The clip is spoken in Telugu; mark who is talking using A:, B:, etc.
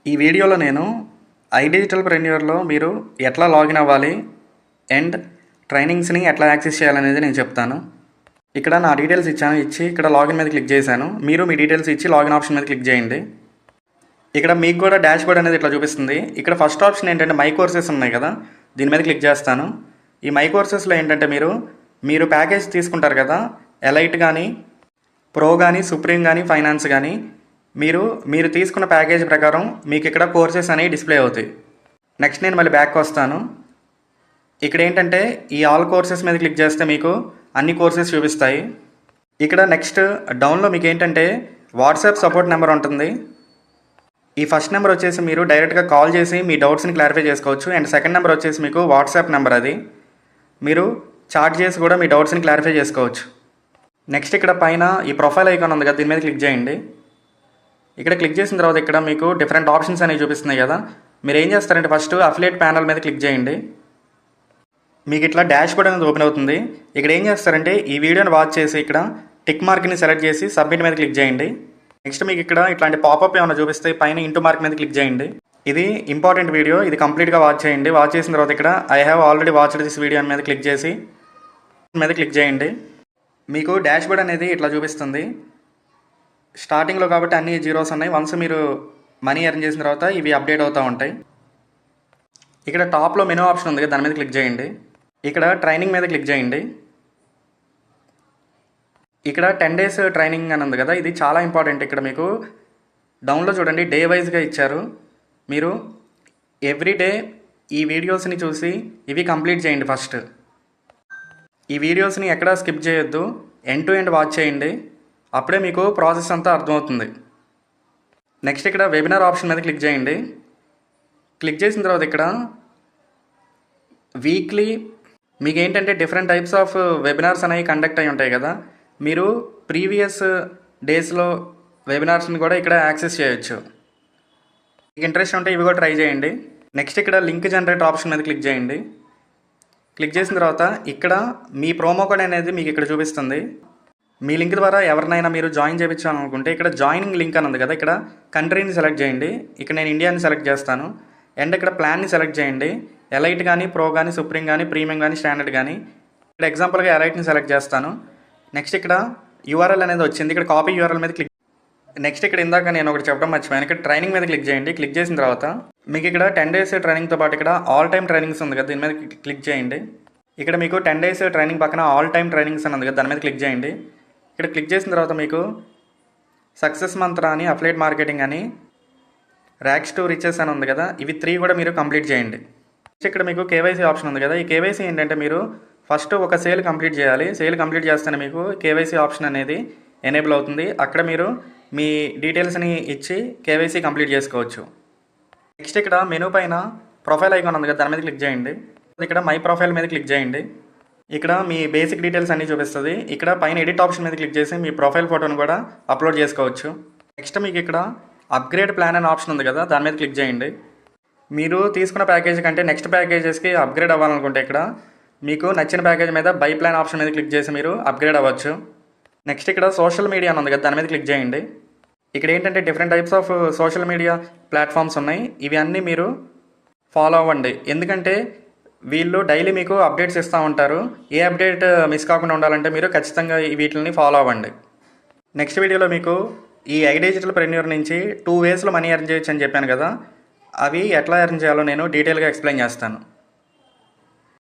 A: ఈ వీడియోలో నేను ఐడిజిటల్ ప్రెన్యూర్లో మీరు ఎట్లా లాగిన్ అవ్వాలి అండ్ ట్రైనింగ్స్ని ఎట్లా యాక్సెస్ చేయాలనేది నేను చెప్తాను. ఇక్కడ నా డీటెయిల్స్ ఇచ్చి ఇక్కడ లాగిన్ మీద క్లిక్ చేశాను. మీరు మీ డీటెయిల్స్ ఇచ్చి లాగిన్ ఆప్షన్ మీద క్లిక్ చేయండి. ఇక్కడ మీకు కూడా డాష్ బోర్డ్ అనేది ఇట్లా చూపిస్తుంది. ఇక్కడ ఫస్ట్ ఆప్షన్ ఏంటంటే మై కోర్సెస్ ఉన్నాయి కదా, దీని మీద క్లిక్ చేస్తాను. ఈ మై కోర్సెస్లో ఏంటంటే మీరు ప్యాకేజ్ తీసుకుంటారు కదా, ఎలైట్ కానీ ప్రో కానీ సుప్రీం కానీ ఫైనాన్స్ కానీ మీరు తీసుకున్న ప్యాకేజ్ ప్రకారం మీకు ఇక్కడ కోర్సెస్ అనేవి డిస్ప్లే అవుతాయి. నెక్స్ట్ నేను మళ్ళీ బ్యాక్ వస్తాను. ఇక్కడ ఏంటంటే ఈ ఆల్ కోర్సెస్ మీద క్లిక్ చేస్తే మీకు అన్ని కోర్సెస్ చూపిస్తాయి. ఇక్కడ నెక్స్ట్ డౌన్లో మీకు ఏంటంటే వాట్సాప్ సపోర్ట్ నెంబర్ ఉంటుంది. ఈ ఫస్ట్ నెంబర్ వచ్చేసి మీరు డైరెక్ట్గా కాల్ చేసి మీ డౌట్స్ని క్లారిఫై చేసుకోవచ్చు. అండ్ సెకండ్ నెంబర్ వచ్చేసి మీకు వాట్సాప్ నెంబర్, అది మీరు చాట్ చేసి కూడా మీ డౌట్స్ని క్లారిఫై చేసుకోవచ్చు. నెక్స్ట్ ఇక్కడ పైన ఈ ప్రొఫైల్ ఐకాన్ ఉంది కదా, దీని మీద క్లిక్ చేయండి. ఇక్కడ క్లిక్ చేసిన తర్వాత ఇక్కడ మీకు డిఫరెంట్ ఆప్షన్స్ అనేవి చూపిస్తున్నాయి కదా, మీరు ఏం చేస్తారంటే ఫస్ట్ అఫిలియేట్ ప్యానల్ మీద క్లిక్ చేయండి. మీకు ఇట్లా డాష్ బోర్డ్ అనేది ఓపెన్ అవుతుంది. ఇక్కడ ఏం చేస్తారంటే ఈ వీడియోని వాచ్ చేసి ఇక్కడ టిక్ మార్క్ని సెలెక్ట్ చేసి సబ్మిట్ మీద క్లిక్ చేయండి. నెక్స్ట్ మీకు ఇక్కడ ఇట్లాంటి పాపప్ ఏమైనా చూపిస్తే పైన ఇంటూ మార్క్ మీద క్లిక్ చేయండి. ఇది ఇంపార్టెంట్ వీడియో, ఇది కంప్లీట్గా వాచ్ చేయండి. వాచ్ చేసిన తర్వాత ఇక్కడ I have already watched this video మీద క్లిక్ చేసి మీద క్లిక్ చేయండి. మీకు డాష్ బోర్డ్ అనేది ఇట్లా చూపిస్తుంది. స్టార్టింగ్లో కాబట్టి అన్ని జీరోస్ ఉన్నాయి. వన్స్ మీరు మనీ ఎర్న్ చేసిన తర్వాత ఇవి అప్డేట్ అవుతూ ఉంటాయి. ఇక్కడ టాప్లో మెనూ ఆప్షన్ ఉంది కదా, దాని మీద క్లిక్ చేయండి. ఇక్కడ ట్రైనింగ్ మీద క్లిక్ చేయండి. ఇక్కడ 10 days ట్రైనింగ్ అని ఉంది కదా, ఇది చాలా ఇంపార్టెంట్. ఇక్కడ మీకు డౌన్లో చూడండి డే వైజ్గా ఇచ్చారు. మీరు ఎవ్రీ డే ఈ వీడియోస్ని చూసి ఇవి కంప్లీట్ చేయండి. ఫస్ట్ ఈ వీడియోస్ని ఎక్కడా స్కిప్ చేయొద్దు, ఎండ్ టు ఎండ్ వాచ్ చేయండి. అప్పుడే మీకు ప్రాసెస్ అంతా అర్థమవుతుంది. నెక్స్ట్ ఇక్కడ వెబినార్ ఆప్షన్ మీద క్లిక్ చేయండి. క్లిక్ చేసిన తర్వాత ఇక్కడ వీక్లీ మీకు ఏంటంటే డిఫరెంట్ టైప్స్ ఆఫ్ వెబినార్స్ అనేవి కండక్ట్ అయి ఉంటాయి కదా, మీరు ప్రీవియస్ డేస్లో వెబినార్స్ని కూడా ఇక్కడ యాక్సెస్ చేయొచ్చు. మీకు ఇంట్రెస్ట్ ఉంటే ఇవి కూడా ట్రై చేయండి. నెక్స్ట్ ఇక్కడ లింక్ జనరేట్ ఆప్షన్ మీద క్లిక్ చేయండి. క్లిక్ చేసిన తర్వాత ఇక్కడ మీ ప్రోమో కోడ్ అనేది మీకు ఇక్కడ చూపిస్తుంది. మీ లింక్ ద్వారా ఎవరినైనా మీరు జాయిన్ చేయించాలనుకుంటే ఇక్కడ జాయినింగ్ లింక్ అని ఉంది కదా, ఇక్కడ కంట్రీని సెలెక్ట్ చేయండి. ఇక్కడ నేను ఇండియాని సెలెక్ట్ చేస్తాను. అండ్ ఇక్కడ ప్లాన్ని సెలెక్ట్ చేయండి. ఎలైట్ కానీ ప్రో కానీ సుప్రీం కానీ ప్రీమియం కానీ స్టాండర్డ్ కానీ. ఇక్కడ ఎగ్జాంపుల్గా ఎలైట్ని సెలెక్ట్ చేస్తాను. నెక్స్ట్ ఇక్కడ యూఆర్ఎల్ అనేది వచ్చింది, ఇక్కడ కాపీ యూఆర్ఎల్ మీద క్లిక్. నెక్స్ట్ ఇక్కడ ఇందాక నేను ఒకటి చెప్పడం మర్చిపోయాను, ఇక్కడ ట్రైనింగ్ మీద క్లిక్ చేయండి. క్లిక్ చేసిన తర్వాత మీకు ఇక్కడ 10 days ట్రైనింగ్తో పాటు ఇక్కడ ఆల్ టైమ్ ట్రైనింగ్స్ ఉంది కదా, దీని మీద క్లిక్ చేయండి. ఇక్కడ మీకు 10 days ట్రైనింగ్ పక్కన ఆల్ టైమ్ ట్రైనింగ్స్ అని ఉంది కదా, దాని మీద క్లిక్ చేయండి. ఇక్కడ క్లిక్ చేసిన తర్వాత మీకు సక్సెస్ మంత్ర అని, అఫిలియేట్ మార్కెటింగ్ అని, ర్యాక్స్ టు రిచెస్ అని ఉంది కదా, ఇవి 3 కూడా మీరు కంప్లీట్ చేయండి. ఇక్కడ మీకు కేవైసీ ఆప్షన్ ఉంది కదా, ఈ కేవైసీ ఏంటంటే మీరు ఫస్ట్ ఒక సేల్ కంప్లీట్ చేయాలి. సేల్ కంప్లీట్ చేస్తేనే మీకు కేవైసీ ఆప్షన్ అనేది ఎనేబుల్ అవుతుంది. అక్కడ మీరు మీ డీటెయిల్స్ని ఇచ్చి కేవైసీ కంప్లీట్ చేసుకోవచ్చు. నెక్స్ట్ ఇక్కడ మెనూ పైన ప్రొఫైల్ ఐకాన్ ఉంది కదా, దాని మీద క్లిక్ చేయండి. ఇక్కడ మై ప్రొఫైల్ మీద క్లిక్ చేయండి. ఇక్కడ మీ బేసిక్ డీటెయిల్స్ అన్నీ చూపిస్తుంది. ఇక్కడ పైన ఎడిట్ ఆప్షన్ మీద క్లిక్ చేసి మీ ప్రొఫైల్ ఫోటోను కూడా అప్లోడ్ చేసుకోవచ్చు. నెక్స్ట్ మీకు ఇక్కడ అప్గ్రేడ్ ప్లాన్ అనే ఆప్షన్ ఉంది కదా, దాని మీద క్లిక్ చేయండి. మీరు తీసుకున్న ప్యాకేజ్ కంటే నెక్స్ట్ ప్యాకేజెస్కి అప్గ్రేడ్ అవ్వాలనుకుంటే ఇక్కడ మీకు నచ్చిన ప్యాకేజ్ మీద బై ప్లాన్ ఆప్షన్ మీద క్లిక్ చేసి మీరు అప్గ్రేడ్ అవ్వచ్చు. నెక్స్ట్ ఇక్కడ సోషల్ మీడియా అని ఉంది కదా, దాని మీద క్లిక్ చేయండి. ఇక్కడ ఏంటంటే different types of social media platforms ఉన్నాయి. ఇవి అన్నీ మీరు ఫాలో అవ్వండి, ఎందుకంటే వీళ్ళు డైలీ మీకు అప్డేట్స్ ఇస్తూ ఉంటారు. ఏ అప్డేట్ మిస్ కాకుండా ఉండాలంటే మీరు ఖచ్చితంగా వీటిని ఫాలో అవ్వండి. నెక్స్ట్ వీడియోలో మీకు ఈ ఐడిజిటల్ ప్రెన్యూర్ నుంచి 2 ways మనీ ఎర్న్ చేయొచ్చు అని చెప్పాను కదా, అవి ఎట్లా ఎర్న్ చేయాలో నేను డీటెయిల్గా ఎక్స్ప్లెయిన్ చేస్తాను.